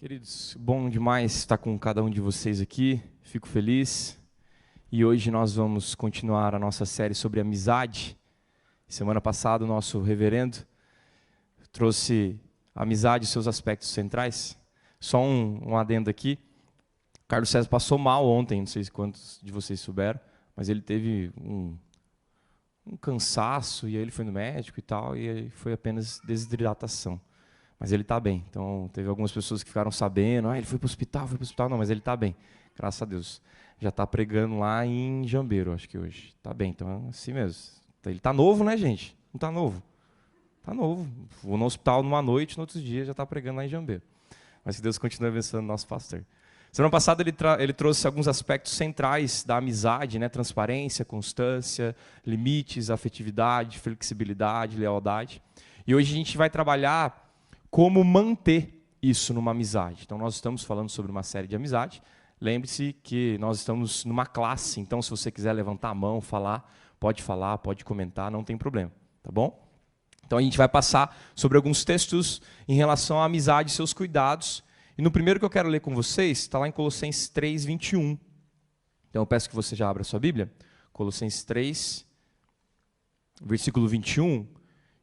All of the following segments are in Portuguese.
Queridos, bom demais estar com cada um de vocês aqui, fico feliz. E hoje nós vamos continuar a nossa série sobre amizade. Semana passada o nosso reverendo trouxe a amizade e seus aspectos centrais. Só um adendo aqui, o Carlos César passou mal ontem, não sei quantos de vocês souberam, mas ele teve um cansaço e aí ele foi no médico e tal, e aí foi apenas desidratação. Mas ele está bem. Então, teve algumas pessoas que ficaram sabendo, ele foi para o hospital, Não, mas ele está bem, graças a Deus. Já está pregando lá em Jambeiro, acho que hoje. Está bem, então é assim mesmo. Ele está novo, né, gente? Não está novo? Está novo. Vou no hospital numa noite, no outro dia já está pregando lá em Jambeiro. Mas que Deus continue abençoando o nosso pastor. Semana passada ele trouxe alguns aspectos centrais da amizade, né? Transparência, constância, limites, afetividade, flexibilidade, lealdade. E hoje a gente vai trabalhar como manter isso numa amizade. Então, nós estamos falando sobre uma série de amizade. Lembre-se que nós estamos numa classe, então, se você quiser levantar a mão, falar, pode comentar, não tem problema, tá bom? Então, a gente vai passar sobre alguns textos em relação à amizade e seus cuidados. E no primeiro que eu quero ler com vocês, está lá em Colossenses 3, 21. Então, eu peço que você já abra a sua Bíblia. Colossenses 3, versículo 21.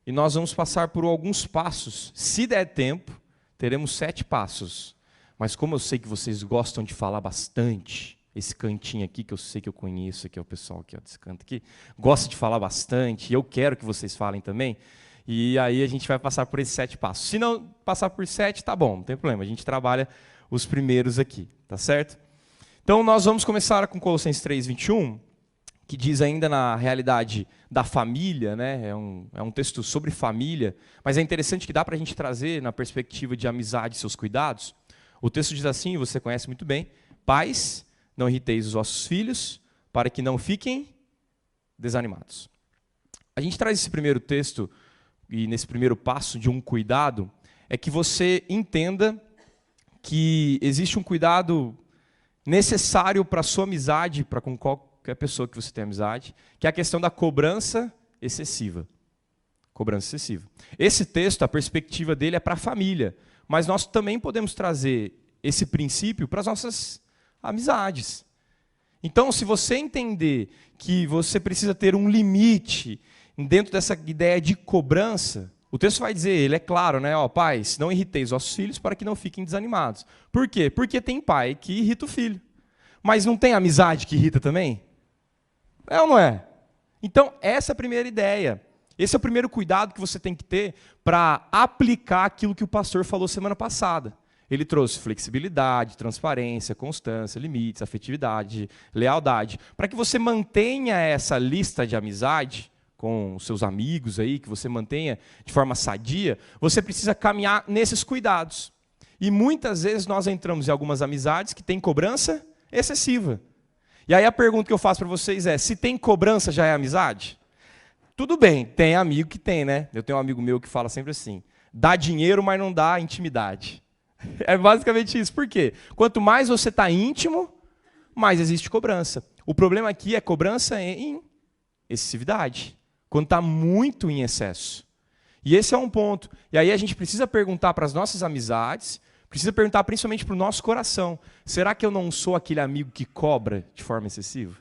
E nós vamos passar por alguns passos. Se der tempo, teremos 7 passos. Mas como eu sei que vocês gostam de falar bastante, esse cantinho aqui, que eu sei que eu conheço, aqui é o pessoal aqui, ó, desse canto aqui, gosta de falar bastante, e eu quero que vocês falem também, e aí a gente vai passar por esses 7 passos. Se não passar por 7, tá bom, não tem problema, a gente trabalha os primeiros aqui, tá certo? Então nós vamos começar com Colossenses 3, 21, que diz ainda na realidade da família, né? É um texto sobre família, mas é interessante que dá para a gente trazer na perspectiva de amizade e seus cuidados. O texto diz assim, você conhece muito bem: pais, não irriteis os vossos filhos, para que não fiquem desanimados. A gente traz esse primeiro texto, e nesse primeiro passo de um cuidado, é que você entenda que existe um cuidado necessário para a sua amizade, para com qualquer pessoa que você tem amizade, que é a questão da cobrança excessiva. Cobrança excessiva. Esse texto, a perspectiva dele é para a família, mas nós também podemos trazer esse princípio para as nossas amizades. Então, se você entender que você precisa ter um limite dentro dessa ideia de cobrança, o texto vai dizer, ele é claro, né? Ó, pais, não irriteis vossos filhos para que não fiquem desanimados. Por quê? Porque tem pai que irrita o filho. Mas não tem amizade que irrita também? É ou não é? Então, essa é a primeira ideia. Esse é o primeiro cuidado que você tem que ter para aplicar aquilo que o pastor falou semana passada. Ele trouxe flexibilidade, transparência, constância, limites, afetividade, lealdade. Para que você mantenha essa lista de amizade com os seus amigos aí, que você mantenha de forma sadia, você precisa caminhar nesses cuidados. E muitas vezes nós entramos em algumas amizades que têm cobrança excessiva. E aí a pergunta que eu faço para vocês é, se tem cobrança já é amizade? Tudo bem, tem amigo que tem, né? Eu tenho um amigo meu que fala sempre assim, dá dinheiro, mas não dá intimidade. É basicamente isso. Por quê? Quanto mais você está íntimo, mais existe cobrança. O problema aqui é cobrança em excessividade, quando está muito em excesso. E esse é um ponto. E aí a gente precisa perguntar para as nossas amizades, precisa perguntar principalmente para o nosso coração, será que eu não sou aquele amigo que cobra de forma excessiva?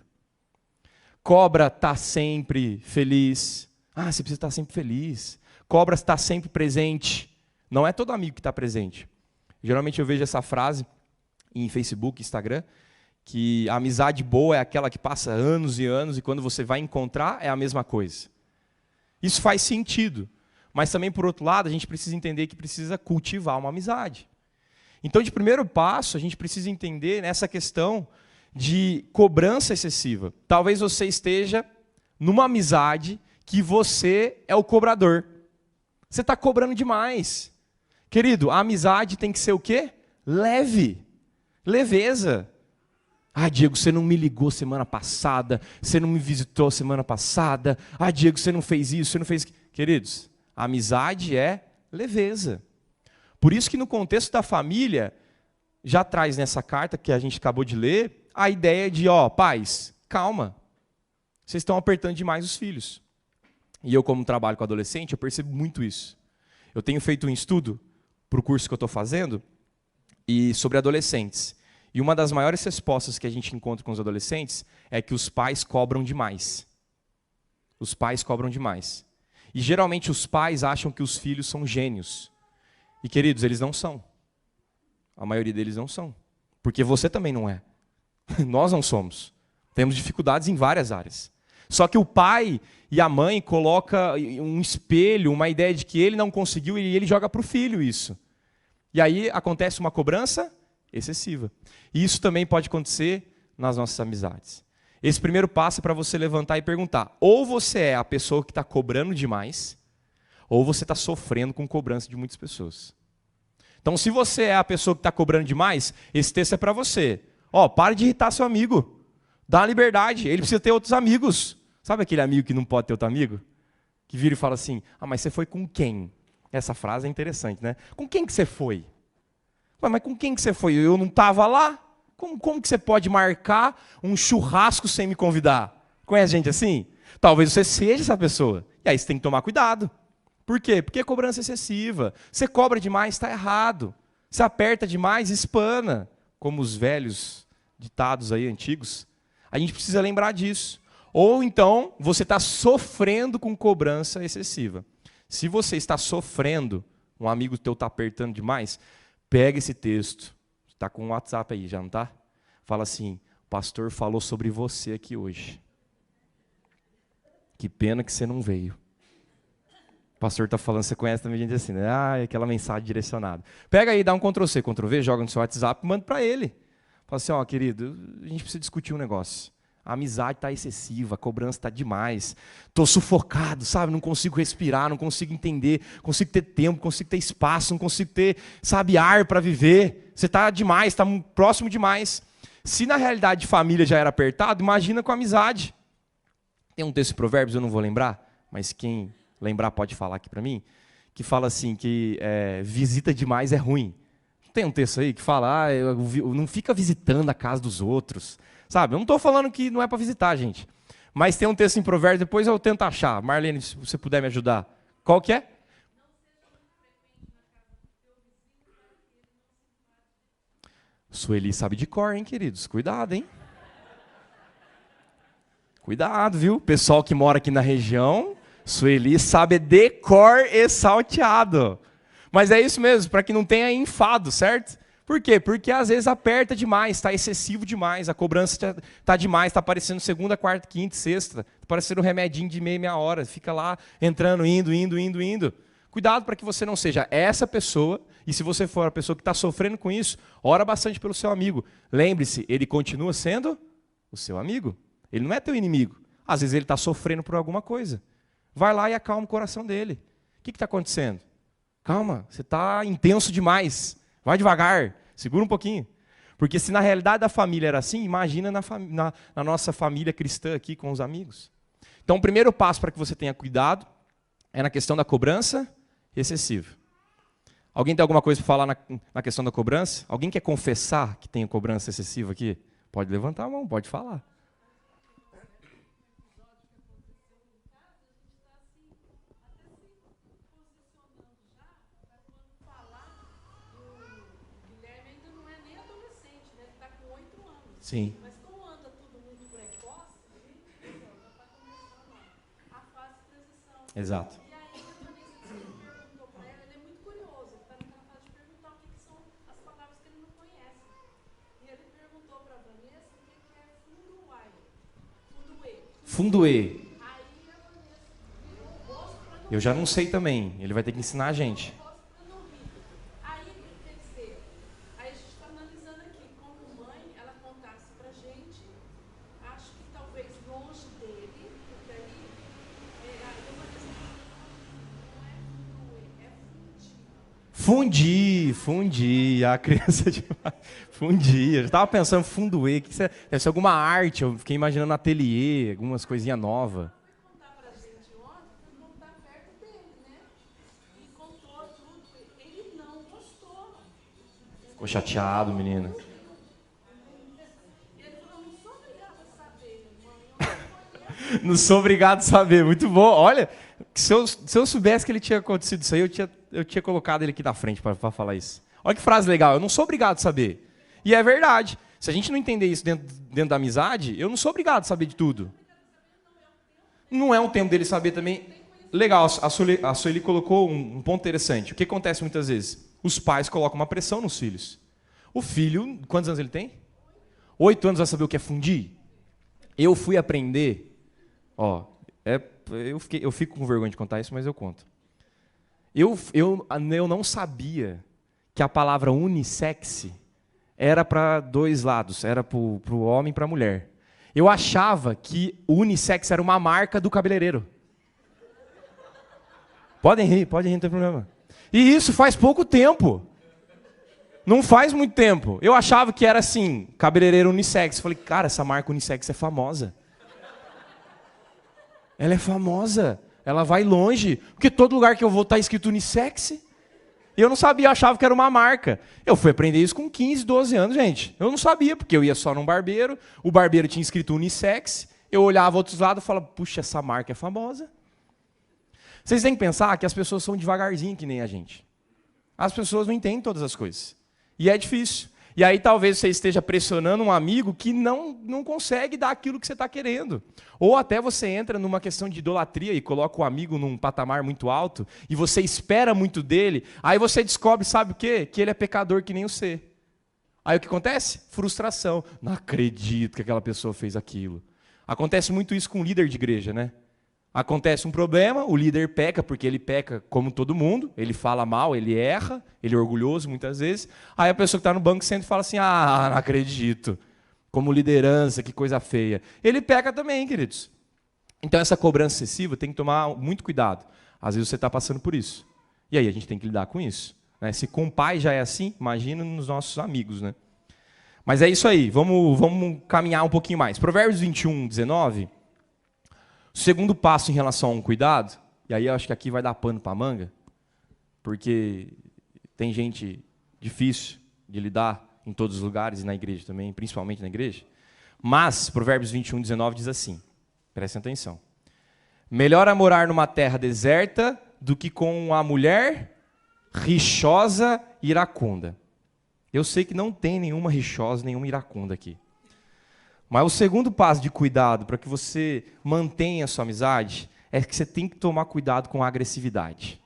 Cobra está sempre feliz. Ah, você precisa estar sempre feliz. Cobra está sempre presente. Não é todo amigo que está presente. Geralmente eu vejo essa frase em Facebook, Instagram, que a amizade boa é aquela que passa anos e anos e quando você vai encontrar é a mesma coisa. Isso faz sentido. Mas também, por outro lado, a gente precisa entender que precisa cultivar uma amizade. Então, de primeiro passo, a gente precisa entender nessa questão de cobrança excessiva. Talvez você esteja numa amizade que você é o cobrador. Você está cobrando demais. Querido, a amizade tem que ser o quê? Leve. Leveza. Ah, Diego, você não me ligou semana passada, você não me visitou semana passada. Ah, Diego, você não fez isso, você não fez... Queridos, a amizade é leveza. Por isso que no contexto da família, já traz nessa carta que a gente acabou de ler, a ideia de, pais, calma, vocês estão apertando demais os filhos. E eu, como trabalho com adolescente, eu percebo muito isso. Eu tenho feito um estudo para o curso que eu estou fazendo, e sobre adolescentes. E uma das maiores respostas que a gente encontra com os adolescentes é que os pais cobram demais. Os pais cobram demais. E geralmente os pais acham que os filhos são gênios. E queridos, eles não são. A maioria deles não são. Porque você também não é. Nós não somos. Temos dificuldades em várias áreas. Só que o pai e a mãe colocam um espelho, uma ideia de que ele não conseguiu e ele joga para o filho isso. E aí acontece uma cobrança excessiva. E isso também pode acontecer nas nossas amizades. Esse primeiro passo é para você levantar e perguntar. Ou você é a pessoa que está cobrando demais, ou você está sofrendo com cobrança de muitas pessoas. Então, se você é a pessoa que está cobrando demais, esse texto é para você. Pare de irritar seu amigo. Dá uma liberdade. Ele precisa ter outros amigos. Sabe aquele amigo que não pode ter outro amigo? Que vira e fala assim, mas você foi com quem? Essa frase é interessante, né? Com quem que você foi? Mas com quem que você foi? Eu não estava lá? Como que você pode marcar um churrasco sem me convidar? Conhece gente assim? Talvez você seja essa pessoa. E aí você tem que tomar cuidado. Por quê? Porque é cobrança excessiva. Você cobra demais, está errado. Você aperta demais, espana. Como os velhos ditados aí antigos. A gente precisa lembrar disso. Ou então, você está sofrendo com cobrança excessiva. Se você está sofrendo, um amigo teu está apertando demais, pega esse texto. Está com o WhatsApp aí, já não está? Fala assim, o pastor falou sobre você aqui hoje. Que pena que você não veio. O pastor está falando, você conhece também gente assim, né? Aquela mensagem direcionada. Pega aí, dá um Ctrl+C, Ctrl+V, joga no seu WhatsApp e manda para ele. Fala assim, querido, a gente precisa discutir um negócio. A amizade está excessiva, a cobrança está demais. Estou sufocado, sabe? Não consigo respirar, não consigo entender, consigo ter tempo, não consigo ter espaço, não consigo ter, ar para viver. Você está demais, está próximo demais. Se na realidade de família já era apertado, imagina com amizade. Tem um texto de Provérbios, eu não vou lembrar, mas quem lembrar pode falar aqui para mim, que fala assim, que visita demais é ruim. Tem um texto aí que fala, não fica visitando a casa dos outros. Sabe, eu não estou falando que não é para visitar, gente. Mas tem um texto em Provérbios, depois eu tento achar. Marlene, se você puder me ajudar. Qual que é? Sueli sabe de cor, hein, queridos? Cuidado, hein? Cuidado, viu? Pessoal que mora aqui na região, Sueli sabe de cor e salteado. Mas é isso mesmo, para que não tenha enfado, certo? Por quê? Porque às vezes aperta demais, está excessivo demais, a cobrança está demais, está aparecendo segunda, quarta, quinta, sexta, está parecendo um remedinho de meia hora, fica lá entrando, indo. Cuidado para que você não seja essa pessoa, e se você for a pessoa que está sofrendo com isso, ora bastante pelo seu amigo. Lembre-se, ele continua sendo o seu amigo, ele não é teu inimigo. Às vezes ele está sofrendo por alguma coisa. Vai lá e acalma o coração dele. O que está acontecendo? Calma, você está intenso demais. Vai devagar, segura um pouquinho. Porque se na realidade da família era assim, imagina na nossa família cristã aqui com os amigos. Então o primeiro passo para que você tenha cuidado é na questão da cobrança excessiva. Alguém tem alguma coisa para falar na questão da cobrança? Alguém quer confessar que tem cobrança excessiva aqui? Pode levantar a mão, pode falar. Sim. Mas como anda tudo muito precoce, já está começando a fase de transição. Exato. E aí, a Vanessa perguntou para ela, ele é muito curioso, ele está naquela fase de perguntar o que são as palavras que ele não conhece. E ele perguntou para a Vanessa o que é funduai. Funduê. Aí a Vanessa virou o rosto para não Eu já não sei também, ele vai ter que ensinar a gente. Fundir, a criança demais. Fundir, eu estava pensando funduê, que deve ser alguma arte, eu fiquei imaginando ateliê, algumas coisinhas novas. contar pra gente ontem, foi contar perto dele, né? E contou tudo. Ele não gostou. Ficou chateado, menino. E ele falou, não sou obrigado a saber, mãe. Não sou obrigado a saber, muito bom. Olha, se eu soubesse que ele tinha acontecido isso aí, eu tinha colocado ele aqui na frente para falar isso. Olha que frase legal, eu não sou obrigado a saber. E é verdade. Se a gente não entender isso dentro da amizade, eu não sou obrigado a saber de tudo. Não é um tempo dele saber também. Legal, a Sueli colocou um ponto interessante. O que acontece muitas vezes? Os pais colocam uma pressão nos filhos. O filho, quantos anos ele tem? 8 anos vai saber o que é fundir? Eu fui aprender, eu fico com vergonha de contar isso, mas eu conto. Eu não sabia que a palavra unissex era para 2 lados, era para o homem e para a mulher. Eu achava que o unissex era uma marca do cabeleireiro. Podem rir, não tem problema. E isso faz pouco tempo. Não faz muito tempo. Eu achava que era assim, cabeleireiro unissex. Falei, cara, essa marca unissex é famosa. Ela é famosa. Ela vai longe. Porque todo lugar que eu vou está escrito unissex. Eu não sabia, eu achava que era uma marca. Eu fui aprender isso com 15, 12 anos, gente. Eu não sabia, porque eu ia só num barbeiro, o barbeiro tinha escrito unissex, eu olhava outros lados e falava, puxa, essa marca é famosa. Vocês têm que pensar que as pessoas são devagarzinho que nem a gente. As pessoas não entendem todas as coisas. E é difícil. E aí talvez você esteja pressionando um amigo que não consegue dar aquilo que você está querendo. Ou até você entra numa questão de idolatria e coloca o amigo num patamar muito alto e você espera muito dele, aí você descobre, sabe o quê? Que ele é pecador que nem você. Aí o que acontece? Frustração. Não acredito que aquela pessoa fez aquilo. Acontece muito isso com um líder de igreja, né? Acontece um problema, o líder peca, porque ele peca como todo mundo, ele fala mal, ele erra, ele é orgulhoso muitas vezes. Aí a pessoa que está no banco senta e fala assim, não acredito, como liderança, que coisa feia. Ele peca também, queridos. Então essa cobrança excessiva tem que tomar muito cuidado. Às vezes você está passando por isso. E aí a gente tem que lidar com isso. Né? Se com o pai já é assim, imagina nos nossos amigos. Né? Mas é isso aí, vamos caminhar um pouquinho mais. Provérbios 21, 19... O segundo passo em relação a um cuidado, e aí eu acho que aqui vai dar pano para manga, porque tem gente difícil de lidar em todos os lugares e na igreja também, principalmente na igreja. Mas Provérbios 21, 19 diz assim, prestem atenção. Melhor é morar numa terra deserta do que com uma mulher rixosa e iracunda. Eu sei que não tem nenhuma rixosa, nenhuma iracunda aqui. Mas o segundo passo de cuidado para que você mantenha a sua amizade é que você tem que tomar cuidado com a agressividade.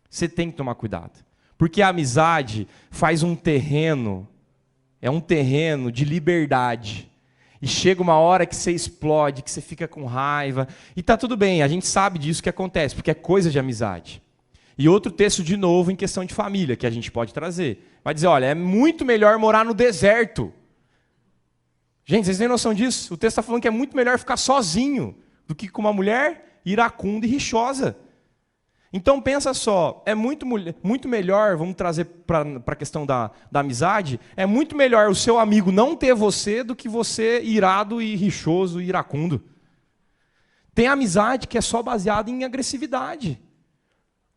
Você tem que tomar cuidado. Porque a amizade faz um terreno, é um terreno de liberdade. E chega uma hora que você explode, que você fica com raiva. E está tudo bem, a gente sabe disso que acontece, porque é coisa de amizade. E outro texto de novo em questão de família, que a gente pode trazer. Vai dizer, olha, é muito melhor morar no deserto. Gente, vocês têm noção disso? O texto está falando que é muito melhor ficar sozinho do que com uma mulher iracunda e rixosa. Então pensa só, é muito melhor, vamos trazer para a questão da amizade, é muito melhor o seu amigo não ter você do que você irado e rixoso e iracundo. Tem amizade que é só baseada em agressividade.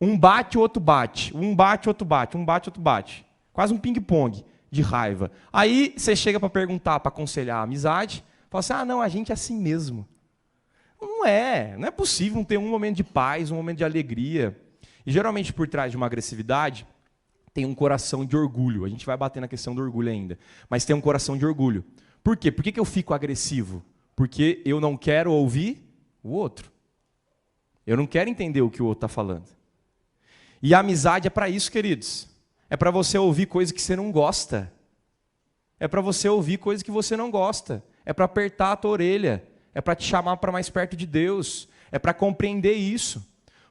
Um bate, o outro bate. Um bate, outro bate. Um bate, outro bate. Quase um ping-pong de raiva. Aí você chega para perguntar, para aconselhar a amizade, fala assim, não, a gente é assim mesmo. Não é possível não ter um momento de paz, um momento de alegria. E geralmente por trás de uma agressividade tem um coração de orgulho. A gente vai bater na questão do orgulho ainda. Mas tem um coração de orgulho. Por quê? Por que eu fico agressivo? Porque eu não quero ouvir o outro. Eu não quero entender o que o outro está falando. E a amizade é para isso, queridos. É para você ouvir coisa que você não gosta. É para você ouvir coisa que você não gosta. É para apertar a tua orelha. É para te chamar para mais perto de Deus. É para compreender isso.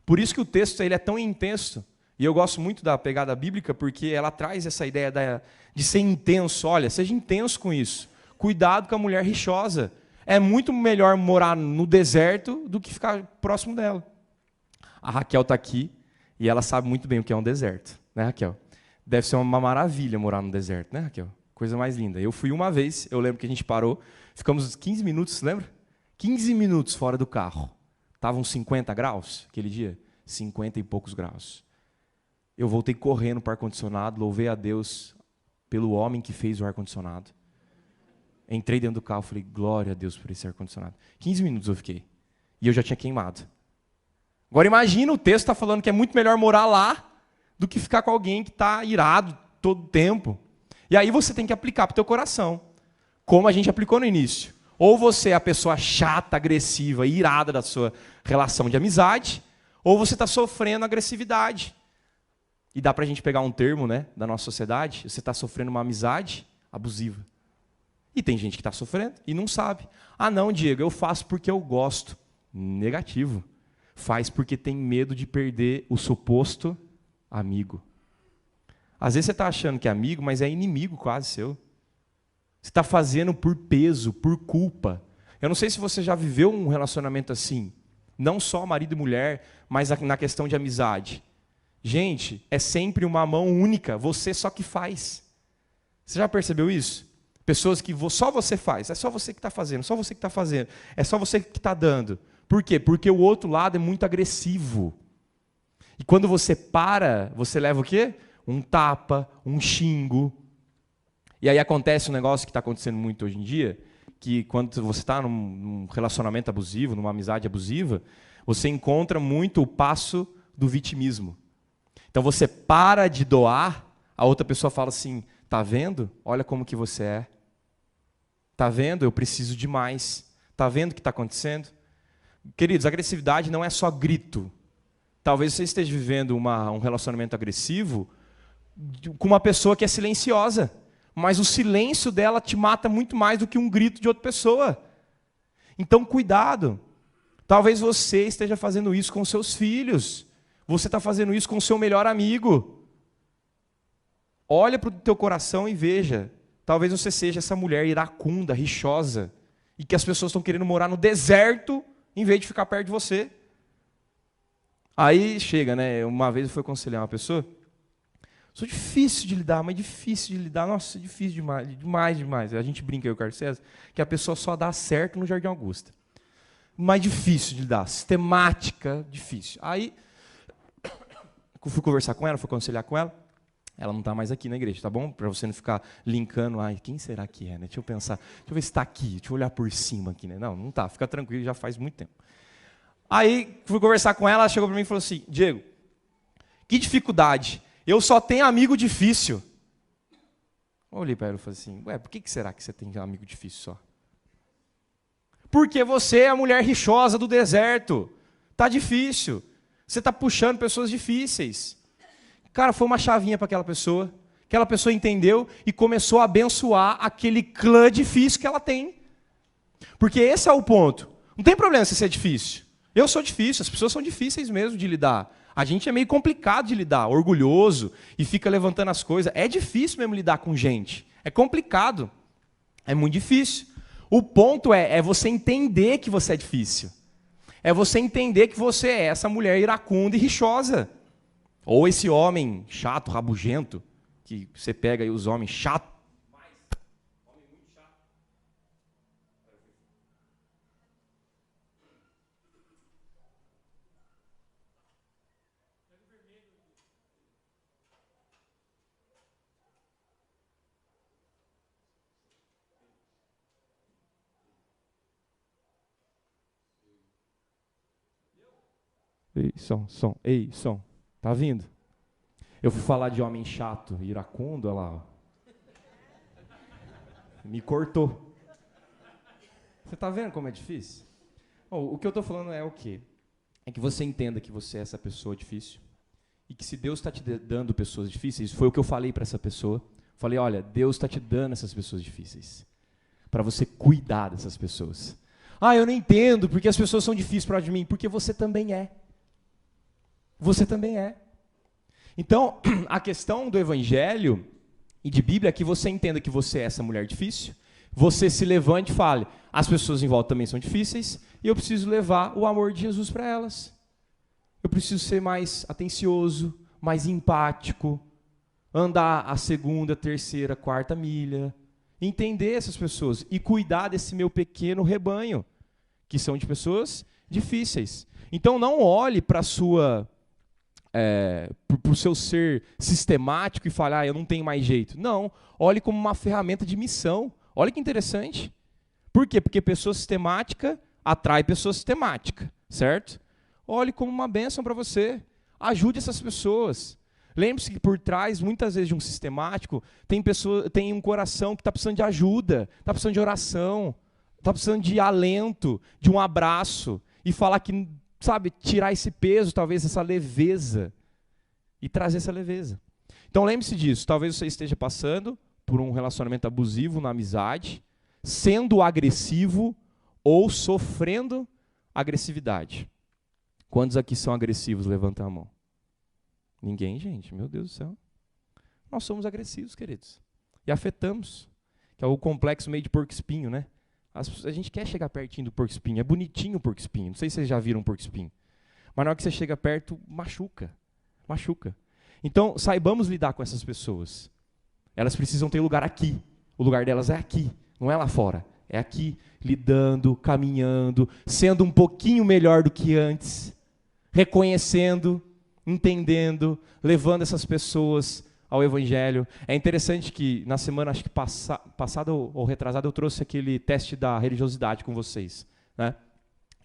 Por isso que o texto ele é tão intenso. E eu gosto muito da pegada bíblica, porque ela traz essa ideia de ser intenso. Olha, seja intenso com isso. Cuidado com a mulher rixosa. É muito melhor morar no deserto do que ficar próximo dela. A Raquel está aqui e ela sabe muito bem o que é um deserto. Né, Raquel? Deve ser uma maravilha morar no deserto, né, Raquel? Coisa mais linda. Eu fui uma vez, eu lembro que a gente parou, ficamos 15 minutos, lembra? 15 minutos fora do carro. Estavam 50 graus aquele dia? 50 e poucos graus. Eu voltei correndo para o ar-condicionado, louvei a Deus pelo homem que fez o ar-condicionado. Entrei dentro do carro, falei, glória a Deus por esse ar-condicionado. 15 minutos eu fiquei. E eu já tinha queimado. Agora imagina, o texto está falando que é muito melhor morar lá do que ficar com alguém que está irado, todo tempo. E aí você tem que aplicar para o teu coração, como a gente aplicou no início. Ou você é a pessoa chata, agressiva, irada da sua relação de amizade, ou você está sofrendo agressividade. E dá para a gente pegar um termo, né, da nossa sociedade, você está sofrendo uma amizade abusiva. E tem gente que está sofrendo e não sabe. Ah não, Diego, eu faço porque eu gosto. Negativo. Faz porque tem medo de perder o suposto amigo. Às vezes você está achando que é amigo, mas é inimigo quase seu. Você está fazendo por peso, por culpa. Eu não sei se você já viveu um relacionamento assim. Não só marido e mulher, mas na questão de amizade. Gente, é sempre uma mão única, você só que faz. Você já percebeu isso? Pessoas que só você faz, é só você que está fazendo, só você que está fazendo, é só você que está dando. Por quê? Porque o outro lado é muito agressivo. E quando você para, você leva o quê? Um tapa, um xingo. E aí acontece um negócio que está acontecendo muito hoje em dia, que quando você está num relacionamento abusivo, numa amizade abusiva, você encontra muito o passo do vitimismo. Então você para de doar, a outra pessoa fala assim, tá vendo? Olha como que você é. Tá vendo? Eu preciso de mais. Tá vendo o que está acontecendo? Queridos, agressividade não é só grito. Talvez você esteja vivendo um relacionamento agressivo com uma pessoa que é silenciosa. Mas o silêncio dela te mata muito mais do que um grito de outra pessoa. Então, cuidado. Talvez você esteja fazendo isso com seus filhos. Você está fazendo isso com o seu melhor amigo. Olha para o teu coração e veja. Talvez você seja essa mulher iracunda, rixosa, e que as pessoas estão querendo morar no deserto em vez de ficar perto de você. Aí chega, né? Uma vez eu fui aconselhar uma pessoa. Sou difícil de lidar, mas difícil de lidar. Nossa, difícil demais, demais. A gente brinca aí, o Carlos César, que a pessoa só dá certo no Jardim Augusta. Mas difícil de lidar, sistemática, difícil. Aí, eu fui conversar com ela, fui aconselhar com ela. Ela não está mais aqui na igreja, tá bom? Para você não ficar linkando, ai, quem será que é, né? Deixa eu pensar, deixa eu ver se está aqui, deixa eu olhar por cima aqui, né? Não, não está, fica tranquilo, já faz muito tempo. Aí, fui conversar com ela, ela chegou para mim e falou assim, Diego, que dificuldade, eu só tenho amigo difícil. Eu olhei para ela e falei assim, ué, por que será que você tem um amigo difícil só? Porque você é a mulher rixosa do deserto, tá difícil, você está puxando pessoas difíceis. Cara, foi uma chavinha para aquela pessoa entendeu e começou a abençoar aquele clã difícil que ela tem. Porque esse é o ponto. Não tem problema se ser difícil. Eu sou difícil, as pessoas são difíceis mesmo de lidar. A gente é meio complicado de lidar, orgulhoso, e fica levantando as coisas. É difícil mesmo lidar com gente. É complicado. É muito difícil. O ponto é você entender que você é difícil. É você entender que você é essa mulher iracunda e rixosa. Ou esse homem chato, rabugento, que você pega aí os homens chatos. Homem muito chato. Ei, som. Ei, som. Tá vindo? Eu fui falar de homem chato, iracundo, olha lá. Ó. Me cortou. Você tá vendo como é difícil? O que eu tô falando é o quê? É que você entenda que você é essa pessoa difícil. E que se Deus está te dando pessoas difíceis, foi o que eu falei para essa pessoa. Falei, olha, Deus está te dando essas pessoas difíceis. Para você cuidar dessas pessoas. Ah, eu não entendo porque as pessoas são difíceis para mim. Porque você também é. Você também é. Então, a questão do evangelho e de Bíblia é que você entenda que você é essa mulher difícil, você se levante e fale, as pessoas em volta também são difíceis, e eu preciso levar o amor de Jesus para elas. Eu preciso ser mais atencioso, mais empático, andar a segunda, terceira, quarta milha, entender essas pessoas e cuidar desse meu pequeno rebanho, que são de pessoas difíceis. Então, não olhe para a sua... para o seu ser sistemático e falar, eu não tenho mais jeito. Não, olhe como uma ferramenta de missão. Olha que interessante. Por quê? Porque pessoa sistemática atrai pessoa sistemática, certo? Olhe como uma bênção para você. Ajude essas pessoas. Lembre-se que por trás, muitas vezes, de um sistemático, tem um coração que está precisando de ajuda, está precisando de oração, está precisando de alento, de um abraço, e falar que, sabe, tirar esse peso, talvez essa leveza, e trazer essa leveza. Então lembre-se disso, talvez você esteja passando por um relacionamento abusivo na amizade, sendo agressivo ou sofrendo agressividade. Quantos aqui são agressivos? Levanta a mão. Ninguém, gente, meu Deus do céu. Nós somos agressivos, queridos. E afetamos, que é o complexo meio de porco-espinho, né? A gente quer chegar pertinho do porco-espinho, é bonitinho o porco-espinho, não sei se vocês já viram um porco-espinho. Mas na hora que você chega perto, machuca. Então, saibamos lidar com essas pessoas. Elas precisam ter lugar aqui. O lugar delas é aqui, não é lá fora. É aqui, lidando, caminhando, sendo um pouquinho melhor do que antes, reconhecendo, entendendo, levando essas pessoas ao Evangelho. É interessante que na semana, acho que passada ou retrasada, eu trouxe aquele teste da religiosidade com vocês, né?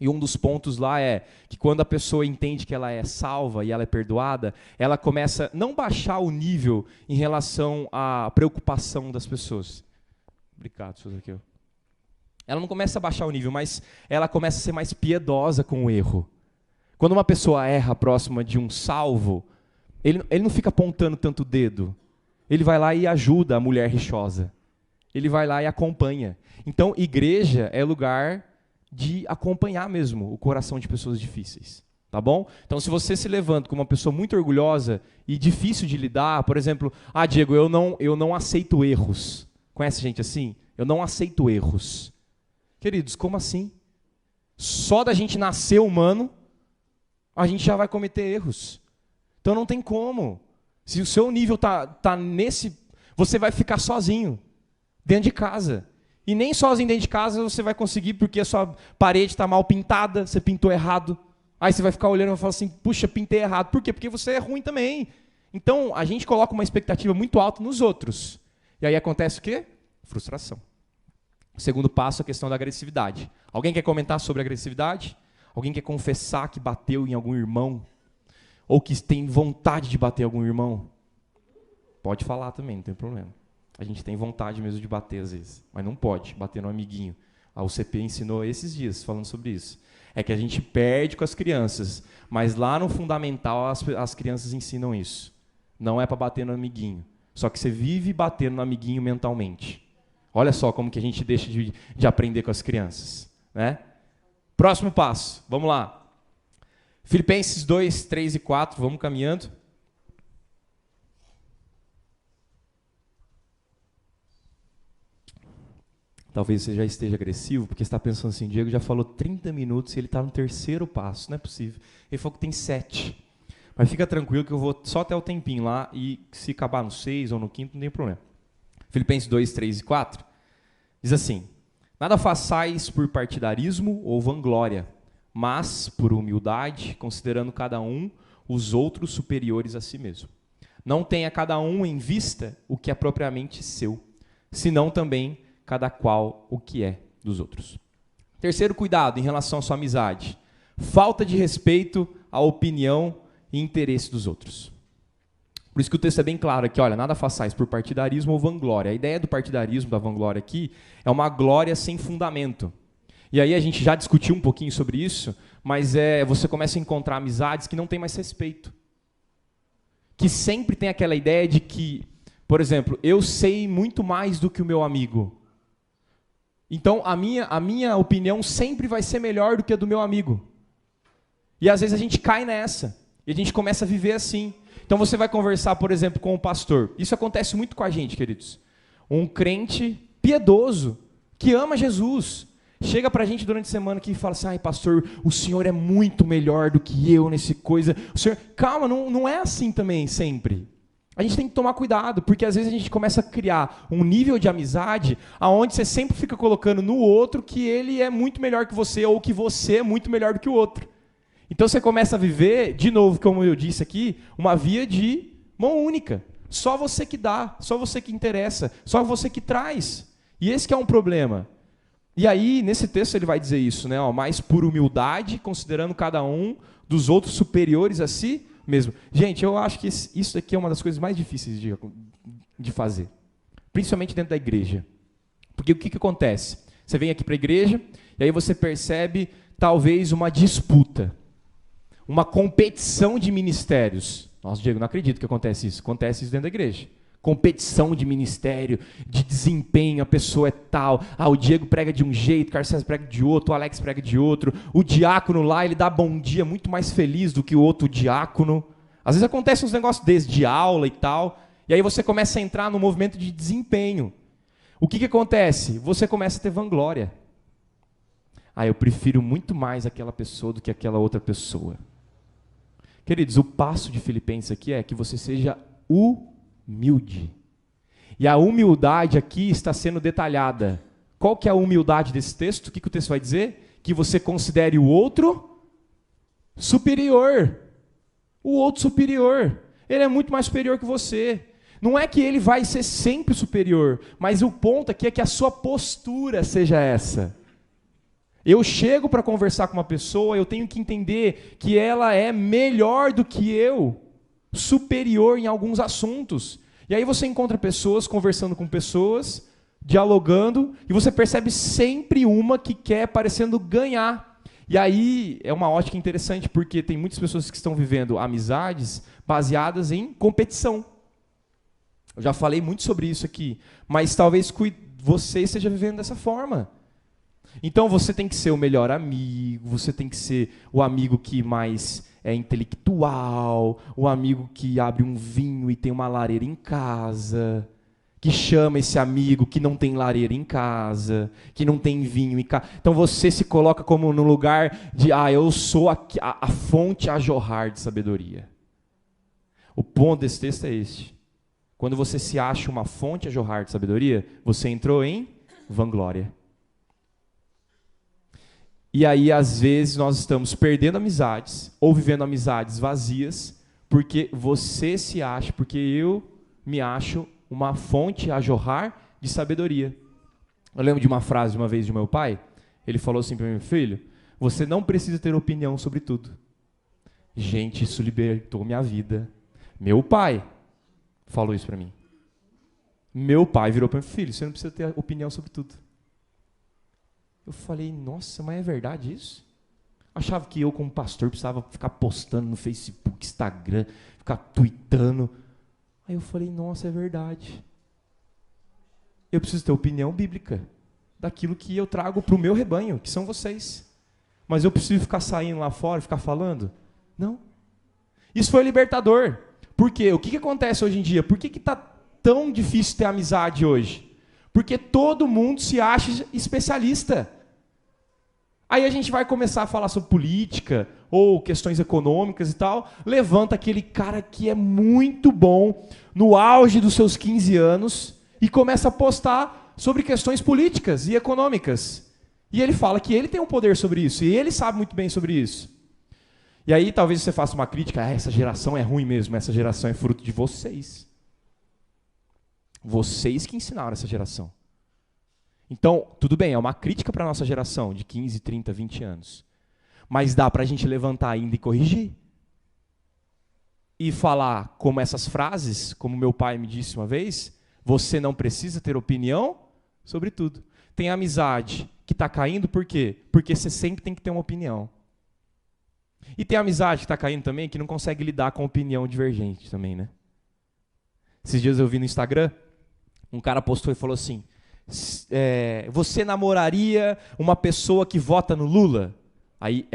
E um dos pontos lá é que quando a pessoa entende que ela é salva e ela é perdoada, ela começa a não baixar o nível em relação à preocupação das pessoas. Obrigado, Suzy, aqui. Ela não começa a baixar o nível, mas ela começa a ser mais piedosa com o erro. Quando uma pessoa erra próxima de um salvo, ele não fica apontando tanto o dedo. Ele vai lá e ajuda a mulher rixosa. Ele vai lá e acompanha. Então, igreja é lugar de acompanhar mesmo o coração de pessoas difíceis. Tá bom? Então, se você se levanta como uma pessoa muito orgulhosa e difícil de lidar, por exemplo, Diego, eu não aceito erros. Conhece gente assim? Eu não aceito erros. Queridos, como assim? Só da gente nascer humano, a gente já vai cometer erros. Então não tem como. Se o seu nível tá nesse, você vai ficar sozinho, dentro de casa. E nem sozinho dentro de casa você vai conseguir, porque a sua parede está mal pintada, você pintou errado. Aí você vai ficar olhando e vai falar assim, puxa, pintei errado. Por quê? Porque você é ruim também. Então a gente coloca uma expectativa muito alta nos outros. E aí acontece o quê? Frustração. O segundo passo é a questão da agressividade. Alguém quer comentar sobre agressividade? Alguém quer confessar que bateu em algum irmão? Ou que tem vontade de bater em algum irmão? Pode falar também, não tem problema. A gente tem vontade mesmo de bater às vezes, mas não pode bater no amiguinho. A UCP ensinou esses dias falando sobre isso. É que a gente perde com as crianças, mas lá no fundamental as crianças ensinam isso. Não é para bater no amiguinho. Só que você vive batendo no amiguinho mentalmente. Olha só como que a gente deixa de aprender com as crianças, né? Próximo passo, vamos lá. Filipenses 2, 3 e 4, vamos caminhando. Talvez você já esteja agressivo, porque você está pensando assim, Diego já falou 30 minutos e ele está no terceiro passo, não é possível. Ele falou que tem 7. Mas fica tranquilo que eu vou só até o tempinho lá e se acabar no 6 ou no 5º, não tem problema. Filipenses 2, 3 e 4, diz assim, nada façais por partidarismo ou vanglória, mas por humildade, considerando cada um os outros superiores a si mesmo. Não tenha cada um em vista o que é propriamente seu, senão também cada qual o que é dos outros. Terceiro cuidado em relação à sua amizade, falta de respeito à opinião e interesse dos outros. Por isso que o texto é bem claro aqui, olha, nada façais por partidarismo ou vanglória. A ideia do partidarismo, da vanglória aqui, é uma glória sem fundamento. E aí a gente já discutiu um pouquinho sobre isso, mas você começa a encontrar amizades que não têm mais respeito. Que sempre tem aquela ideia de que, por exemplo, eu sei muito mais do que o meu amigo. Então a minha opinião sempre vai ser melhor do que a do meu amigo. E às vezes a gente cai nessa, e a gente começa a viver assim. Então você vai conversar, por exemplo, com o pastor. Isso acontece muito com a gente, queridos. Um crente piedoso, que ama Jesus, chega pra gente durante a semana aqui e fala assim, ai pastor, o senhor é muito melhor do que eu nesse coisa. O senhor, calma, não é assim também sempre. A gente tem que tomar cuidado, porque às vezes a gente começa a criar um nível de amizade onde você sempre fica colocando no outro que ele é muito melhor que você, ou que você é muito melhor do que o outro. Então você começa a viver, de novo, como eu disse aqui, uma via de mão única. Só você que dá, só você que interessa, só você que traz. E esse que é um problema. E aí, nesse texto ele vai dizer isso, né? Mas por humildade, considerando cada um dos outros superiores a si mesmo. Gente, eu acho que isso aqui é uma das coisas mais difíceis de fazer. Principalmente dentro da igreja. Porque o que acontece? Você vem aqui para a igreja, e aí você percebe talvez uma disputa. Uma competição de ministérios. Nossa, Diego, não acredito que acontece isso. Acontece isso dentro da igreja. Competição de ministério, de desempenho, a pessoa é tal. O Diego prega de um jeito, o Carlos César prega de outro, o Alex prega de outro. O diácono lá, ele dá bom dia muito mais feliz do que o outro diácono. Às vezes acontece uns negócios desses, de aula e tal. E aí você começa a entrar no movimento de desempenho. O que acontece? Você começa a ter vanglória. Eu prefiro muito mais aquela pessoa do que aquela outra pessoa. Queridos, o passo de Filipenses aqui é que você seja humilde. E a humildade aqui está sendo detalhada. Qual que é a humildade desse texto? O que o texto vai dizer? Que você considere o outro superior. O outro superior. Ele é muito mais superior que você. Não é que ele vai ser sempre superior, mas o ponto aqui é que a sua postura seja essa. Eu chego para conversar com uma pessoa, eu tenho que entender que ela é melhor do que eu, superior em alguns assuntos. E aí você encontra pessoas conversando com pessoas, dialogando, e você percebe sempre uma que quer parecendo ganhar. E aí é uma ótica interessante, porque tem muitas pessoas que estão vivendo amizades baseadas em competição. Eu já falei muito sobre isso aqui, mas talvez você esteja vivendo dessa forma. Então você tem que ser o melhor amigo, você tem que ser o amigo que mais é intelectual, o amigo que abre um vinho e tem uma lareira em casa, que chama esse amigo que não tem lareira em casa, que não tem vinho em casa. Então você se coloca como no lugar de, eu sou a fonte a jorrar de sabedoria. O ponto desse texto é este. Quando você se acha uma fonte a jorrar de sabedoria, você entrou em vanglória. E aí, às vezes, nós estamos perdendo amizades, ou vivendo amizades vazias, porque você se acha, porque eu me acho uma fonte a jorrar de sabedoria. Eu lembro de uma frase, uma vez, de meu pai, ele falou assim para mim: filho, você não precisa ter opinião sobre tudo. Gente, isso libertou minha vida. Meu pai falou isso para mim. Meu pai virou para mim: filho, você não precisa ter opinião sobre tudo. Eu falei: nossa, mas é verdade isso? Achava que eu, como pastor, precisava ficar postando no Facebook, Instagram, ficar tweetando. Aí eu falei: nossa, é verdade. Eu preciso ter opinião bíblica daquilo que eu trago para o meu rebanho, que são vocês. Mas eu preciso ficar saindo lá fora, ficar falando? Não. Isso foi libertador. Por quê? O que acontece hoje em dia? Por que está tão difícil ter amizade hoje? Porque todo mundo se acha especialista. Aí a gente vai começar a falar sobre política ou questões econômicas e tal, levanta aquele cara que é muito bom no auge dos seus 15 anos e começa a postar sobre questões políticas e econômicas. E ele fala que ele tem um poder sobre isso, e ele sabe muito bem sobre isso. E aí talvez você faça uma crítica: essa geração é ruim mesmo, essa geração é fruto de vocês. Vocês que ensinaram essa geração. Então, tudo bem, é uma crítica para a nossa geração de 15, 30, 20 anos. Mas dá para a gente levantar ainda e corrigir. E falar como essas frases, como meu pai me disse uma vez: você não precisa ter opinião sobre tudo. Tem amizade que está caindo, por quê? Porque você sempre tem que ter uma opinião. E tem amizade que está caindo também que não consegue lidar com opinião divergente também, né? Esses dias eu vi no Instagram, um cara postou e falou assim: você namoraria uma pessoa que vota no Lula? Aí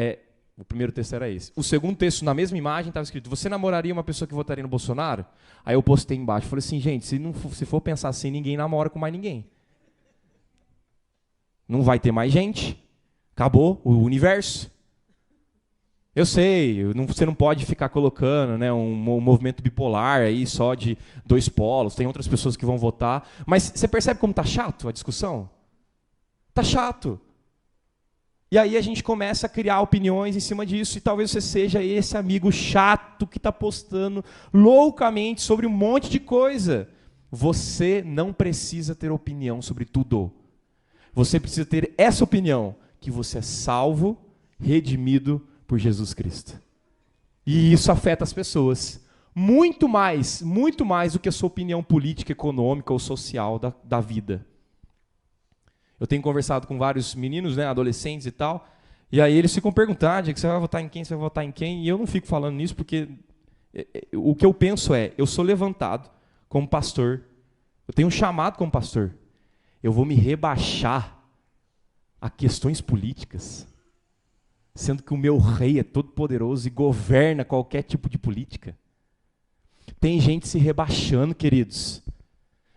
o primeiro texto era esse. O segundo texto, na mesma imagem, estava escrito: você namoraria uma pessoa que votaria no Bolsonaro? Aí eu postei embaixo, falei assim: gente, se for pensar assim, ninguém namora com mais ninguém. Não vai ter mais gente. Acabou o universo. Eu sei, você não pode ficar colocando, né, um movimento bipolar aí só de dois polos, tem outras pessoas que vão votar, mas você percebe como está chato a discussão? Está chato. E aí a gente começa a criar opiniões em cima disso, e talvez você seja esse amigo chato que está postando loucamente sobre um monte de coisa. Você não precisa ter opinião sobre tudo. Você precisa ter essa opinião, que você é salvo, redimido por Jesus Cristo. E isso afeta as pessoas. Muito mais do que a sua opinião política, econômica ou social da vida. Eu tenho conversado com vários meninos, né, adolescentes e tal, e aí eles ficam perguntando, você vai votar em quem, você vai votar em quem? E eu não fico falando nisso porque o que eu penso é, eu sou levantado como pastor, eu tenho um chamado como pastor, eu vou me rebaixar a questões políticas, sendo que o meu rei é todo poderoso e governa qualquer tipo de política. Tem gente se rebaixando, queridos,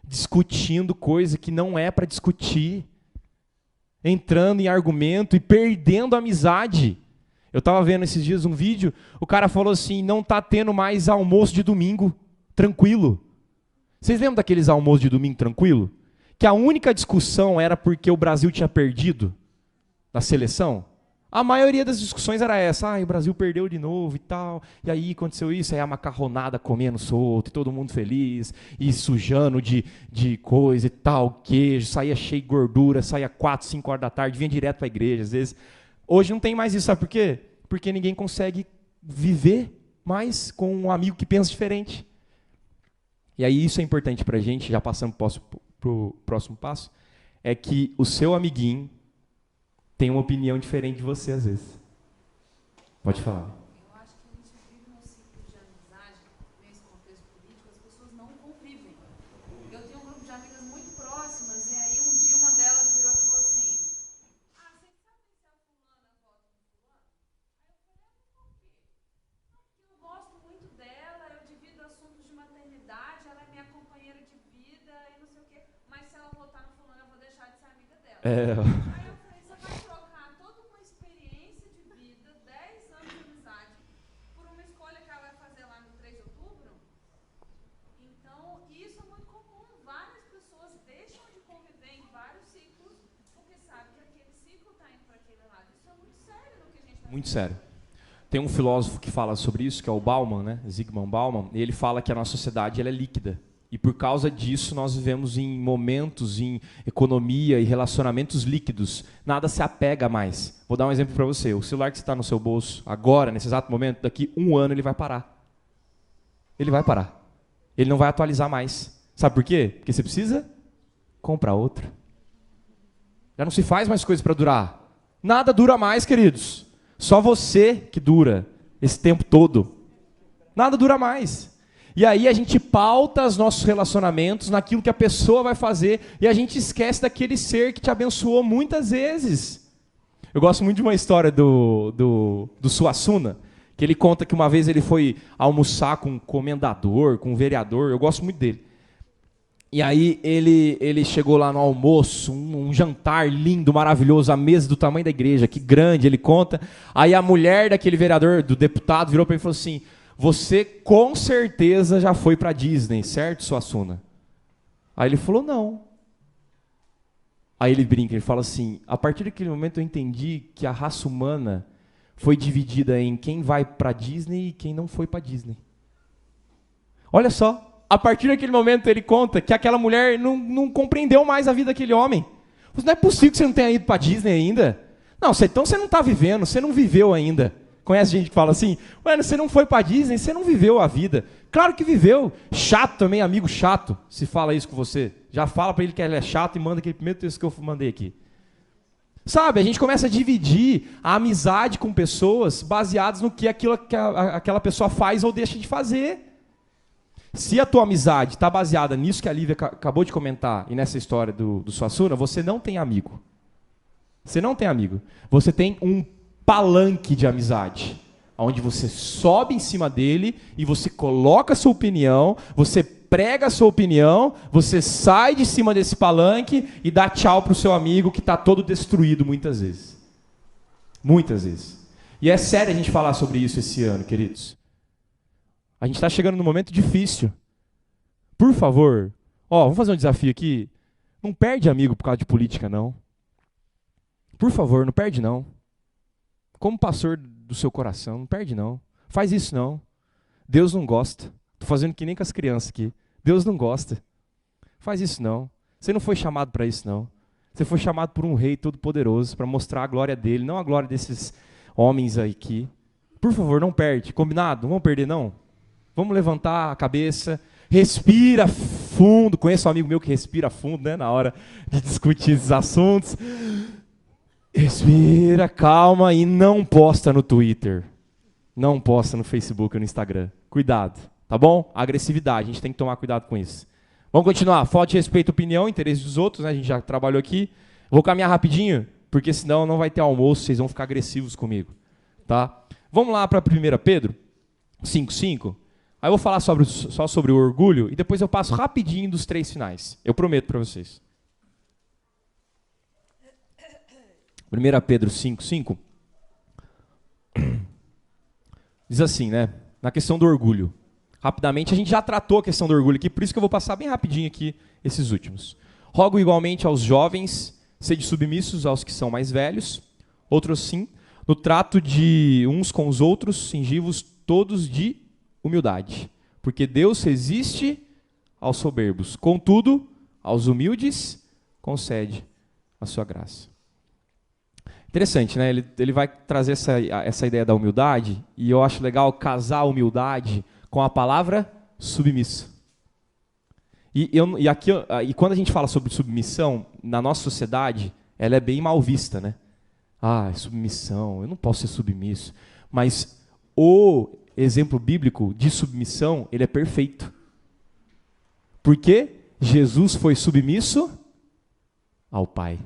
discutindo coisa que não é para discutir, entrando em argumento e perdendo a amizade. Eu estava vendo esses dias um vídeo, o cara falou assim, não está tendo mais almoço de domingo tranquilo. Vocês lembram daqueles almoços de domingo tranquilo? Que a única discussão era porque o Brasil tinha perdido na seleção? A maioria das discussões era essa, o Brasil perdeu de novo e tal, e aí aconteceu isso, aí a macarronada comendo solto, e todo mundo feliz, e sujando de coisa e tal, queijo, saía cheio de gordura, saía 4, 5 horas da tarde, vinha direto para a igreja, às vezes. Hoje não tem mais isso, sabe por quê? Porque ninguém consegue viver mais com um amigo que pensa diferente. E aí isso é importante para a gente, já passando para o próximo passo, é que o seu amiguinho tem uma opinião diferente de você, às vezes. Pode falar. Eu acho que a gente vive num ciclo de amizade, nesse contexto político, as pessoas não convivem. Eu tenho um grupo de amigas muito próximas, e aí um dia uma delas virou e falou assim, você sabe se a fulana vota no fulano? Aí eu falei, por quê? Porque eu gosto muito dela, eu divido assuntos de maternidade, ela é minha companheira de vida, e não sei o quê, mas se ela votar no fulano, eu vou deixar de ser amiga dela. Aí eu falei, você vai trocar toda uma experiência de vida, 10 anos de amizade, por uma escolha que ela vai fazer lá no 3 de outubro? Então, isso é muito comum. Várias pessoas deixam de conviver em vários ciclos porque sabem que aquele ciclo está indo para aquele lado. Isso é muito sério no que a gente está Muito sério. Tem um filósofo que fala sobre isso, que é o Bauman, né? Zygmunt Bauman, e ele fala que a nossa sociedade ela é líquida. E por causa disso nós vivemos em momentos, em economia e relacionamentos líquidos. Nada se apega mais. Vou dar um exemplo para você. O celular que está no seu bolso agora, nesse exato momento, daqui 1 ano ele vai parar. Ele vai parar. Ele não vai atualizar mais. Sabe por quê? Porque você precisa comprar outro. Já não se faz mais coisas para durar. Nada dura mais, queridos. Só você que dura esse tempo todo. Nada dura mais. E aí a gente pauta os nossos relacionamentos naquilo que a pessoa vai fazer e a gente esquece daquele ser que te abençoou muitas vezes. Eu gosto muito de uma história do Suassuna, que ele conta que uma vez ele foi almoçar com um comendador, com um vereador, eu gosto muito dele. E aí ele chegou lá no almoço, um jantar lindo, maravilhoso, a mesa do tamanho da igreja, que grande, ele conta. Aí a mulher daquele vereador, do deputado, virou para ele e falou assim, você com certeza já foi para Disney, certo, Suassuna? Aí ele falou, não. Aí ele brinca, ele fala assim, a partir daquele momento eu entendi que a raça humana foi dividida em quem vai para Disney e quem não foi para Disney. Olha só, a partir daquele momento ele conta que aquela mulher não compreendeu mais a vida daquele homem. Não é possível que você não tenha ido para Disney ainda. Não, então você não está vivendo, você não viveu ainda. Conhece gente que fala assim, você não foi para Disney, você não viveu a vida. Claro que viveu. Chato também, amigo chato, se fala isso com você. Já fala para ele que ele é chato e manda aquele primeiro texto que eu mandei aqui. Sabe, a gente começa a dividir a amizade com pessoas baseadas no que aquela pessoa faz ou deixa de fazer. Se a tua amizade está baseada nisso que a Lívia acabou de comentar e nessa história do Suassuna, você não tem amigo. Você não tem amigo. Você tem um palanque de amizade, onde você sobe em cima dele e você coloca a sua opinião, você prega a sua opinião, você sai de cima desse palanque e dá tchau para o seu amigo que está todo destruído muitas vezes. Muitas vezes. E é sério a gente falar sobre isso esse ano, queridos. A gente está chegando num momento difícil. Por favor, vamos fazer um desafio aqui. Não perde amigo por causa de política, não. Por favor, não perde, não. Como pastor do seu coração, não perde não. Faz isso não. Deus não gosta. Estou fazendo que nem com as crianças aqui. Deus não gosta. Faz isso não. Você não foi chamado para isso não. Você foi chamado por um rei todo poderoso para mostrar a glória dele, não a glória desses homens aqui. Por favor, não perde. Combinado? Não vamos perder, não? Vamos levantar a cabeça, respira fundo. Conheço um amigo meu que respira fundo, né, na hora de discutir esses assuntos. Respira, calma e não posta no Twitter. Não posta no Facebook ou no Instagram. Cuidado, tá bom? Agressividade, a gente tem que tomar cuidado com isso. Vamos continuar. Falta de respeito, opinião, interesse dos outros, né? A gente já trabalhou aqui. Vou caminhar rapidinho, porque senão não vai ter almoço, vocês vão ficar agressivos comigo. Tá? Vamos lá para 1 Pedro 5,5. Aí eu vou falar só sobre o orgulho e depois eu passo rapidinho dos 3 finais. Eu prometo para vocês. 1 Pedro 5,5 diz assim, né? Na questão do orgulho. Rapidamente, a gente já tratou a questão do orgulho aqui, por isso que eu vou passar bem rapidinho aqui esses últimos. Rogo igualmente aos jovens, sede submissos aos que são mais velhos, outros sim, no trato de uns com os outros, cingivos todos de humildade. Porque Deus resiste aos soberbos, contudo, aos humildes concede a sua graça. Interessante, né? Ele vai trazer essa ideia da humildade, e eu acho legal casar a humildade com a palavra submisso. E quando a gente fala sobre submissão, na nossa sociedade, ela é bem mal vista, né? Ah, submissão, eu não posso ser submisso. Mas o exemplo bíblico de submissão, ele é perfeito. Porque Jesus foi submisso ao Pai.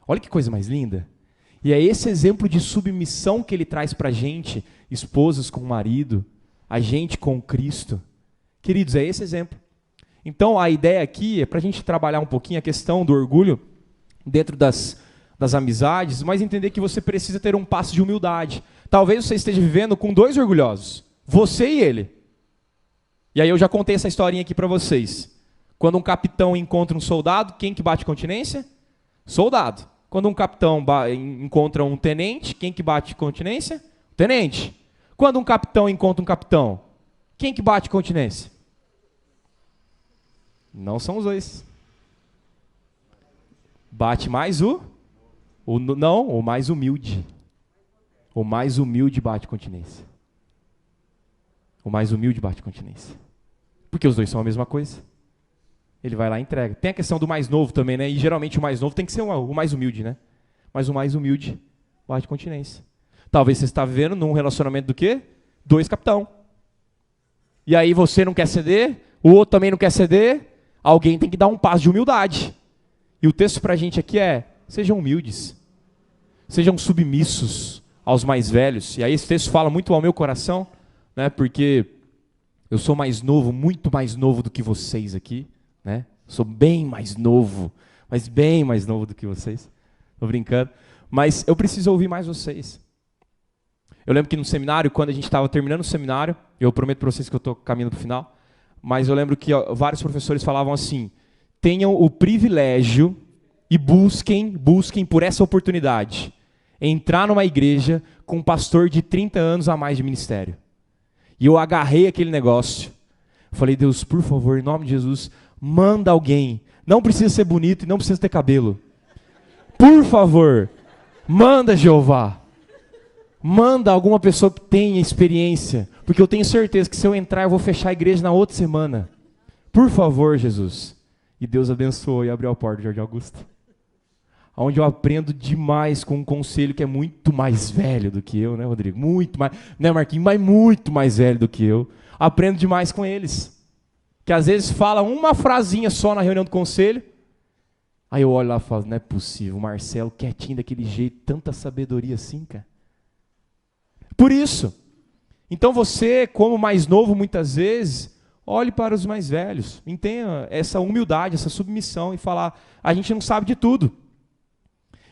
Olha que coisa mais linda. E é esse exemplo de submissão que ele traz para a gente, esposas com o marido, a gente com Cristo. Queridos, é esse exemplo. Então, a ideia aqui é para a gente trabalhar um pouquinho a questão do orgulho dentro das amizades, mas entender que você precisa ter um passo de humildade. Talvez você esteja vivendo com 2 orgulhosos, você e ele. E aí eu já contei essa historinha aqui para vocês. Quando um capitão encontra um soldado, quem que bate continência? Soldado. Quando um capitão encontra um tenente, quem que bate continência? Tenente. Quando um capitão encontra um capitão, quem que bate continência? Não são os 2. Bate mais o mais humilde. O mais humilde bate continência. O mais humilde bate continência. Porque os 2 são a mesma coisa. Ele vai lá e entrega. Tem a questão do mais novo também, né? E geralmente o mais novo tem que ser o mais humilde, né? Mas o mais humilde bate continência. Talvez você está vivendo num relacionamento do quê? 2 capitão. E aí você não quer ceder, o outro também não quer ceder, alguém tem que dar um passo de humildade. E o texto para a gente aqui é, sejam humildes, sejam submissos aos mais velhos. E aí esse texto fala muito ao meu coração, né? Porque eu sou mais novo, muito mais novo do que vocês aqui, né? Sou bem mais novo, mas bem mais novo do que vocês. Estou brincando. Mas eu preciso ouvir mais vocês. Eu lembro que no seminário, quando a gente estava terminando o seminário, eu prometo para vocês que eu estou caminhando para o final, mas eu lembro que vários professores falavam assim, tenham o privilégio e busquem por essa oportunidade, entrar numa igreja com um pastor de 30 anos a mais de ministério. E eu agarrei aquele negócio, falei, Deus, por favor, em nome de Jesus, manda alguém, não precisa ser bonito e não precisa ter cabelo. Por favor, manda Jeová. Manda alguma pessoa que tenha experiência, porque eu tenho certeza que se eu entrar eu vou fechar a igreja na outra semana. Por favor, Jesus. E Deus abençoou e abriu a porta do Jardim Augusto. Onde eu aprendo demais com um conselho que é muito mais velho do que eu, né, Rodrigo? Muito mais, né, Marquinhos? Mas muito mais velho do que eu. Aprendo demais com eles. Que às vezes fala uma frasinha só na reunião do conselho. Aí eu olho lá e falo, não é possível, o Marcelo quietinho daquele jeito, tanta sabedoria assim, cara. Por isso, então você, como mais novo muitas vezes, olhe para os mais velhos, tenha essa humildade, essa submissão e falar, a gente não sabe de tudo.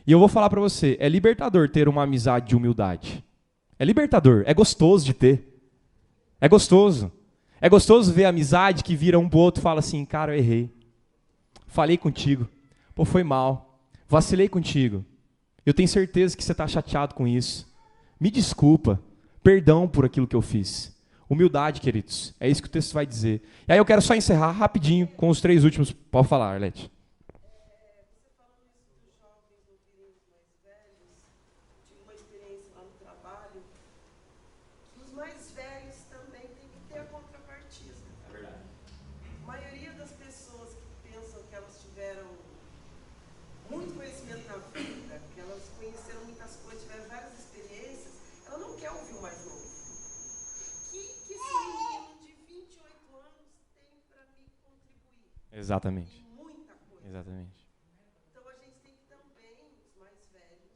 E eu vou falar para você, é libertador ter uma amizade de humildade. É libertador, é gostoso de ter. É gostoso. É gostoso ver a amizade que vira um pro outro e fala assim, cara, eu errei. Falei contigo. Pô, foi mal. Vacilei contigo. Eu tenho certeza que você está chateado com isso. Me desculpa, perdão por aquilo que eu fiz. Humildade, queridos, é isso que o texto vai dizer. E aí eu quero só encerrar rapidinho com os 3 últimos. Pode falar, Arlete. Você falou isso dos jovens ouvirem os mais velhos, tive uma experiência lá no trabalho, os mais velhos também têm que ter a contrapartida. É verdade. A maioria das pessoas que pensam que elas tiveram muito conhecimento na vida, que elas conheceram muitas coisas, tiveram várias experiências, ela não quer ouvir o mais novo. Que esse menino de 28 anos tem para me contribuir? Exatamente. Tem muita coisa. Exatamente. Então a gente tem que também, os mais velhos,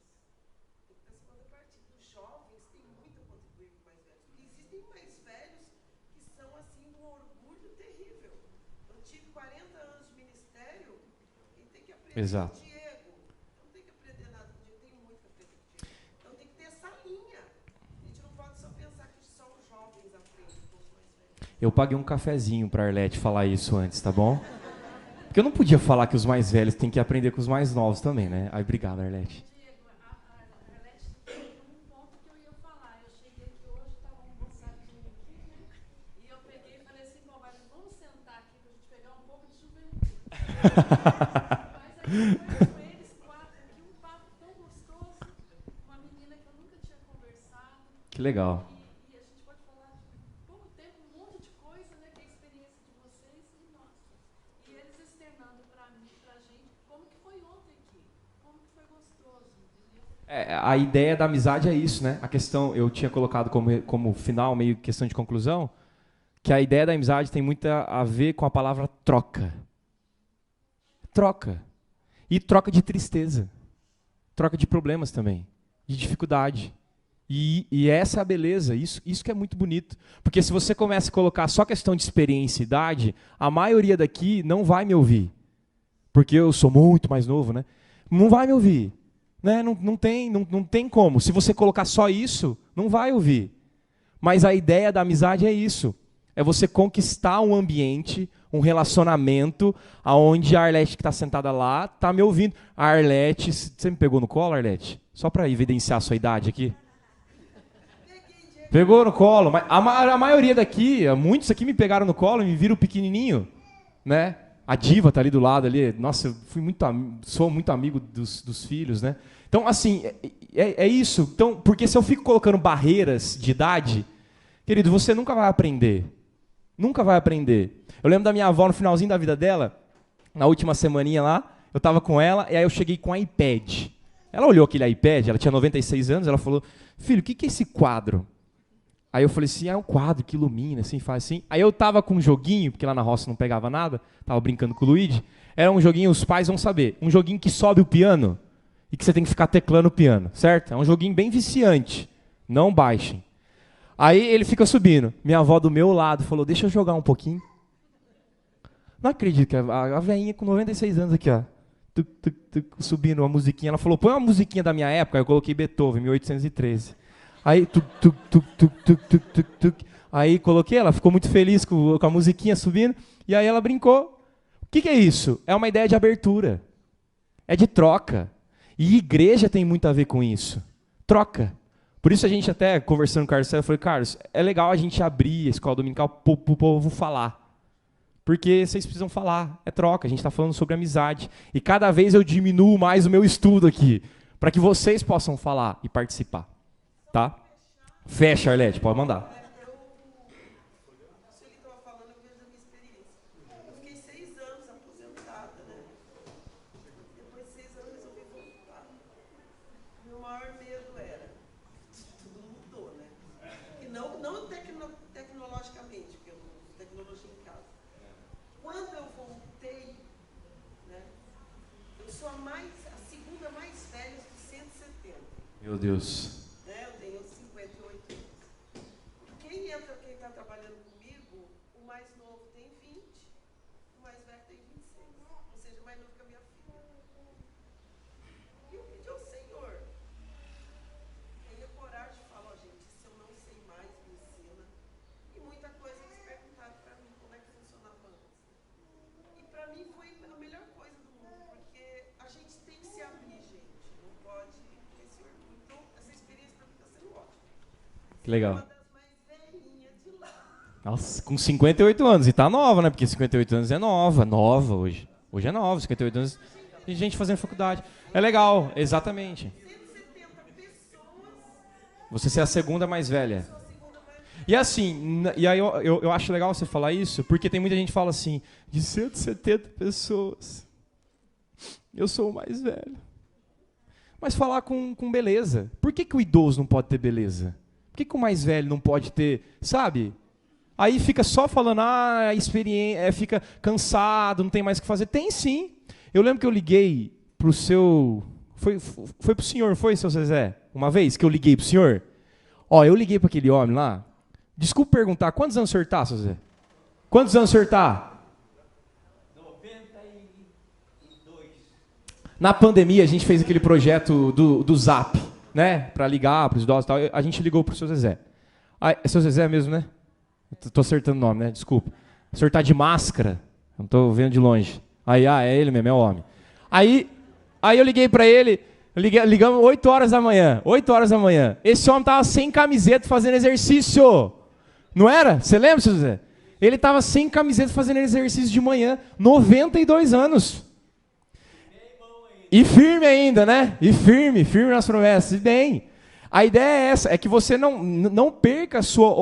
tem que ter essa contrapartida. Os jovens têm muito a contribuir com os mais velhos. Porque existem mais velhos que são assim de um orgulho terrível. Eu tive 40 anos de ministério e tem que aprender Exato. com o Diego. Não tem que aprender nada com o Diego, tem muito que aprender com o Diego. Então tem que ter essa linha. A gente não pode só pensar que só os jovens aprendem com os mais velhos. Eu paguei um cafezinho pra Arlete falar isso antes, tá bom? Porque eu não podia falar que os mais velhos têm que aprender com os mais novos também, né? Aí, obrigado, Arlete. Diego, a Arlete tocou num ponto que eu ia falar. Eu cheguei aqui hoje, estava um moçadinho aqui, né? E eu peguei e falei assim, bom, mas vamos sentar aqui pra gente pegar um pouco de juventude. Mas aí depois com eles quatro aqui, um papo tão gostoso, uma menina que eu nunca tinha conversado. Que legal. E a gente pode falar de pouco tempo, um monte de coisa, né? Que é a experiência de vocês e nossa. E eles externando pra mim, pra gente, como que foi ontem aqui, como que foi gostoso, entendeu? A ideia da amizade é isso, né? A questão, eu tinha colocado como final, meio questão de conclusão, que a ideia da amizade tem muito a ver com a palavra troca. Troca. E troca de tristeza. Troca de problemas também. De dificuldade. E essa é a beleza, isso que é muito bonito. Porque se você começa a colocar só questão de experiência e idade, a maioria daqui não vai me ouvir. Porque eu sou muito mais novo, né? Não vai me ouvir. Né? Não tem como. Se você colocar só isso, não vai ouvir. Mas a ideia da amizade é isso. É você conquistar um ambiente, um relacionamento, onde a Arlete que está sentada lá está me ouvindo. A Arlete, você me pegou no colo, Arlete? Só para evidenciar a sua idade aqui. Pegou no colo. Mas a maioria daqui, muitos aqui me pegaram no colo e me viram pequenininho. Né? A Diva está ali do lado. Ali. Nossa, eu sou muito amigo dos filhos. Né? Então, assim, é isso. Então, porque se eu fico colocando barreiras de idade, querido, você nunca vai aprender. Nunca vai aprender. Eu lembro da minha avó, no finalzinho da vida dela, na última semaninha lá, eu estava com ela, e aí eu cheguei com um iPad. Ela olhou aquele iPad, ela tinha 96 anos, ela falou, filho, o que é esse quadro? Aí eu falei assim, é um quadro que ilumina, assim, faz assim. Aí eu tava com um joguinho, porque lá na roça não pegava nada, tava brincando com o Luigi. Era um joguinho, os pais vão saber, um joguinho que sobe o piano e que você tem que ficar teclando o piano, certo? É um joguinho bem viciante, não baixem. Aí ele fica subindo. Minha avó do meu lado falou, deixa eu jogar um pouquinho. Não acredito que a velhinha com 96 anos aqui, ó, subindo uma musiquinha. Ela falou, põe uma musiquinha da minha época. Aí eu coloquei Beethoven, 1813. Aí, aí coloquei, ela ficou muito feliz com a musiquinha subindo. E aí ela brincou. O que é isso? É uma ideia de abertura. É de troca. E igreja tem muito a ver com isso. Troca. Por isso a gente até, conversando com o Carlos, eu falei, Carlos, é legal a gente abrir a escola dominical para o povo falar. Porque vocês precisam falar, é troca, a gente está falando sobre amizade. E cada vez eu diminuo mais o meu estudo aqui, para que vocês possam falar e participar. Tá? Fecha, Arlete, pode mandar. Isso ele estava falando, eu vejo a minha experiência. Eu fiquei 6 anos aposentada, né? Depois de 6 anos eu resolvi voltar. Meu maior medo era, tudo mudou, né? E não tecnologicamente, porque eu não uso tecnologia em casa. Quando eu voltei, né? Eu sou a segunda mais velha dos 170. Meu Deus. Né? Eu tenho 58 anos. Quem está trabalhando comigo, o mais novo tem 20, o mais velho tem 26. Ou seja, mais novo que a minha filha. E eu pedi ao Senhor. Tenha coragem de falar, ó, gente, se eu não sei mais, me ensina. E muita coisa eles perguntaram para mim como é que funcionava antes. E para mim foi a melhor coisa do mundo, porque a gente tem que se abrir, gente. Não pode ter esse orgulho. Então, essa experiência para mim está sendo ótima. Que legal. Uma das mais velhinhas de lá. Nossa, com 58 anos. E tá nova, né? Porque 58 anos é nova hoje. Hoje é nova, 58 anos. Tem gente fazendo faculdade. É legal, exatamente. 170 pessoas. Você ser a segunda mais velha. Sou a segunda mais E assim, e aí eu acho legal você falar isso, porque tem muita gente que fala assim, de 170 pessoas, eu sou o mais velho. Mas falar com beleza. Por que o idoso não pode ter beleza? Por que o mais velho não pode ter, sabe? Aí fica só falando, a experiência, fica cansado, não tem mais o que fazer. Tem sim. Eu lembro que eu liguei pro seu... Foi pro senhor, foi, seu Zezé? Uma vez que eu liguei pro senhor? Ó, eu liguei para aquele homem lá. Desculpa perguntar, quantos anos o senhor tá, seu Zé? Quantos anos o senhor tá? 92. Na pandemia, a gente fez aquele projeto do Zap, né? Para ligar para os idosos e tal. A gente ligou pro seu Zezé. Ah, é seu Zezé mesmo, né? Tô acertando o nome, né? Desculpa. O senhor tá de máscara. Não tô vendo de longe. Aí, é ele mesmo, é o homem. Aí eu liguei para ele, ligamos 8 horas da manhã. 8 horas da manhã. Esse homem tava sem camiseta fazendo exercício. Não era? Você lembra, seu Zé? Ele estava sem camiseta fazendo exercício de manhã, 92 anos. E firme ainda, né? E firme nas promessas. E bem, a ideia é essa, é que você não perca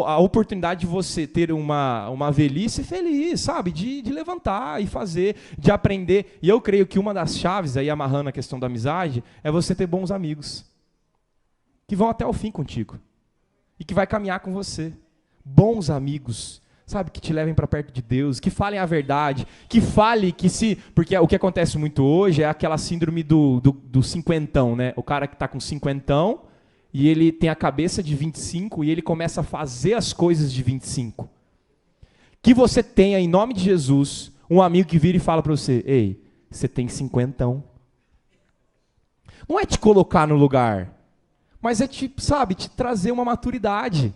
a oportunidade de você ter uma velhice feliz, sabe? De levantar e fazer, de aprender. E eu creio que uma das chaves, aí amarrando a questão da amizade, é você ter bons amigos. Que vão até o fim contigo. E que vai caminhar com você. Bons amigos, sabe, que te levem para perto de Deus, que falem a verdade, que fale que se... Porque o que acontece muito hoje é aquela síndrome do cinquentão, né? O cara que está com cinquentão e ele tem a cabeça de 25 e ele começa a fazer as coisas de 25. Que você tenha, em nome de Jesus, um amigo que vira e fala para você, ei, você tem cinquentão. Não é te colocar no lugar, mas é te trazer uma maturidade.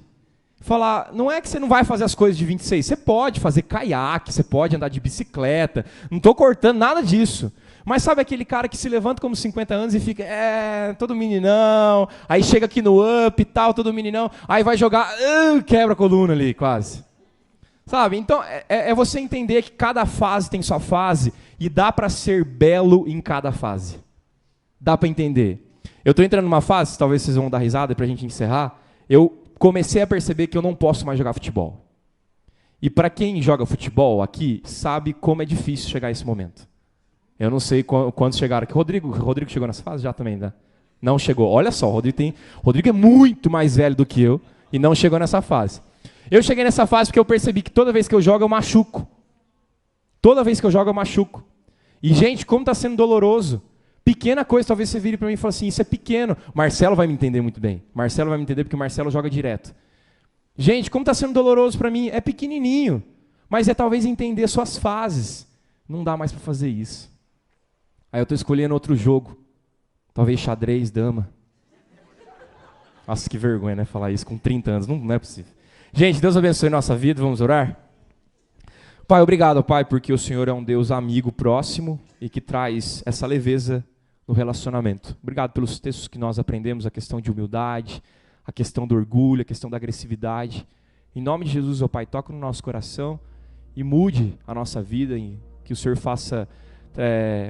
Falar, não é que você não vai fazer as coisas de 26, você pode fazer caiaque, você pode andar de bicicleta, não estou cortando nada disso. Mas sabe aquele cara que se levanta como 50 anos e fica, todo meninão, aí chega aqui no up e tal, todo meninão, aí vai jogar, quebra a coluna ali quase. Sabe, então é você entender que cada fase tem sua fase e dá para ser belo em cada fase. Dá para entender. Eu estou entrando numa fase, talvez vocês vão dar risada para a gente encerrar, eu comecei a perceber que eu não posso mais jogar futebol. E para quem joga futebol aqui, sabe como é difícil chegar a esse momento. Eu não sei quantos chegaram aqui. Rodrigo chegou nessa fase já também, né? Não chegou. Olha só, Rodrigo é muito mais velho do que eu e não chegou nessa fase. Eu cheguei nessa fase porque eu percebi que toda vez que eu jogo, eu machuco. Toda vez que eu jogo, eu machuco. E, gente, como está sendo doloroso. Pequena coisa, talvez você vire para mim e fale assim, isso é pequeno. Marcelo vai me entender muito bem. Marcelo vai me entender porque o Marcelo joga direto. Gente, como está sendo doloroso para mim, é pequenininho. Mas é talvez entender suas fases. Não dá mais para fazer isso. Aí eu estou escolhendo outro jogo. Talvez xadrez, dama. Nossa, que vergonha, né? Falar isso com 30 anos. Não é possível. Gente, Deus abençoe nossa vida. Vamos orar? Pai, obrigado, Pai, porque o Senhor é um Deus amigo, próximo e que traz essa leveza no relacionamento. Obrigado pelos textos que nós aprendemos, a questão de humildade, a questão do orgulho, a questão da agressividade. Em nome de Jesus, ó Pai, toca no nosso coração e mude a nossa vida, e que o Senhor faça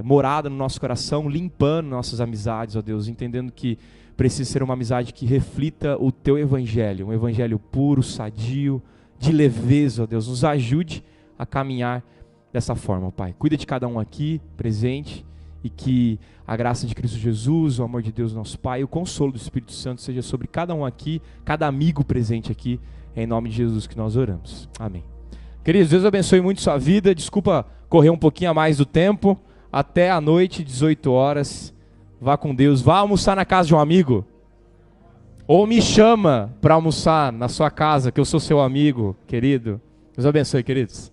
morada no nosso coração, limpando nossas amizades, ó Deus, entendendo que precisa ser uma amizade que reflita o Teu Evangelho, um Evangelho puro, sadio, de leveza, ó Deus. Nos ajude a caminhar dessa forma, Pai. Cuida de cada um aqui, presente, e que a graça de Cristo Jesus, o amor de Deus nosso Pai, o consolo do Espírito Santo seja sobre cada um aqui, cada amigo presente aqui, é em nome de Jesus que nós oramos. Amém. Queridos, Deus abençoe muito sua vida. Desculpa correr um pouquinho a mais do tempo. Até a noite, 18 horas. Vá com Deus. Vá almoçar na casa de um amigo. Ou me chama para almoçar na sua casa, que eu sou seu amigo, querido. Deus abençoe, queridos.